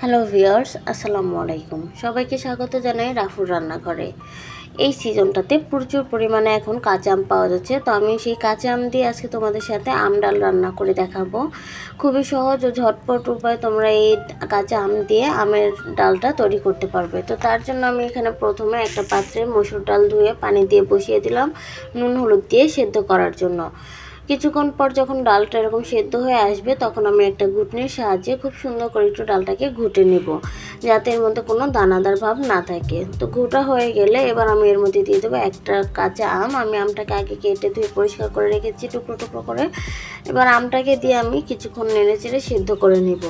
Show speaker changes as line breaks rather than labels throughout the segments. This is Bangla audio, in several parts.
হ্যালো ভিউয়ার্স, আসসালামু আলাইকুম। সবাইকে স্বাগত জানাই রাফুর রান্নাঘরে। এই সিজনটাতে প্রচুর পরিমাণে এখন কাঁচা আম পাওয়া যাচ্ছে, তো আমি সেই কাঁচা আম দিয়ে আজকে তোমাদের সাথে আম ডাল রান্না করে দেখাবো। খুবই সহজ ও ঝটপট উপায় তোমরা এই কাঁচা আম দিয়ে আমের ডালটা তৈরি করতে পারবে। তো তার জন্য আমি এখানে প্রথমে একটা পাত্রে মসুর ডাল ধুয়ে পানি দিয়ে বসিয়ে দিলাম নুন হলুদ দিয়ে সেদ্ধ করার জন্য। কিছুক্ষণ পর যখন ডালটা এরকম সেদ্ধ হয়ে আসবে, তখন আমি একটা ঘুটনির সাহায্যে খুব সুন্দর করে একটু ডালটাকে ঘুটে নেব, যাতে এর মধ্যে কোনো দানাদার ভাব না থাকে। তো ঘুটা হয়ে গেলে এবার আমি এর মধ্যে দিয়ে দেবো একটা কাঁচা আম। আমি আমটাকে আগে কেটে ধুয়ে পরিষ্কার করে রেখেছি টুকরো টুকরো করে। এবার আমটাকে দিয়ে আমি কিছুক্ষণ নেড়ে চেড়ে সেদ্ধ করে নেব।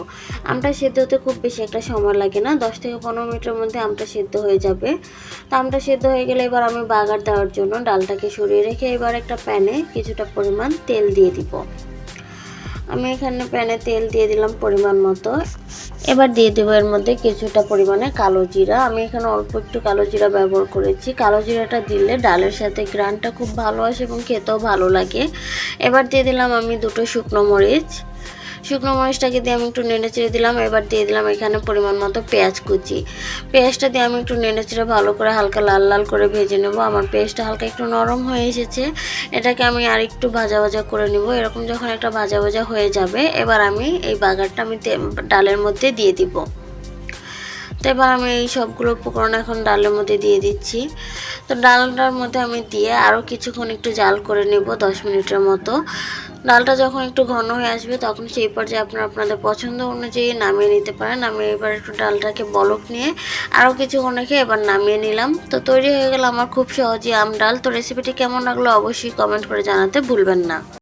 আমটা সেদ্ধ হতে খুব বেশি একটা সময় লাগে না, 10 থেকে 15 মিনিটের মধ্যে আমটা সেদ্ধ হয়ে যাবে। তো আমটা সেদ্ধ হয়ে গেলে এবার আমি বাগার দেওয়ার জন্য ডালটাকে সরিয়ে রেখে এবার একটা প্যানে কিছুটা পরিমাণ তেল দিয়ে দিব। আমি এখানে প্যানে তেল দিয়ে দিলাম পরিমাণ মতো। এবার দিয়ে দেবো এর মধ্যে কিছুটা পরিমাণে কালো জিরা। আমি এখানে অল্প একটু কালো জিরা ব্যবহার করেছি। কালো জিরাটা দিলে ডালের সাথে ঘ্রাণটা খুব ভালো আসে এবং খেতেও ভালো লাগে। এবার দিয়ে দিলাম আমি দুটো শুকনো মরিচ। শুকনো মরিচটাকে দিয়ে আমি একটু নেড়ে চেড়ে দিলাম। এবার দিয়ে দিলাম এখানে পরিমাণ মতো পেঁয়াজ কুচি। পেঁয়াজটা দিয়ে আমি একটু নেড়ে চেড়ে ভালো করে হালকা লাল লাল করে ভেজে নেব। আমার পেঁয়াজটা হালকা একটু নরম হয়ে এসেছে, এটাকে আমি আর একটু ভাজা ভাজা করে নেব। এরকম যখন একটা ভাজা ভাজা হয়ে যাবে, এবার আমি এই বাগারটা আমি ডালের মধ্যে দিয়ে দিব। তো এবার আমি এই সবগুলো উপকরণ এখন ডালের মধ্যে দিয়ে দিচ্ছি। তো ডালটার মধ্যে আমি দিয়ে আরও কিছুক্ষণ একটু জাল করে নেব 10 মিনিটের মতো। ডালটা যখন একটু ঘন হয়ে আসবে, তখন সেই পর্যায়ে আপনারা আপনাদের পছন্দ অনুযায়ী নামিয়ে নিতে পারেন। আমি এবার একটু ডালটাকে বলক নিয়ে আরও কিছুক্ষণ রেখে এবার নামিয়ে নিলাম। তো তৈরি হয়ে গেল আমার খুব সহজেই আম ডাল। তো রেসিপিটি কেমন লাগলো অবশ্যই কমেন্ট করে জানাতে ভুলবেন না।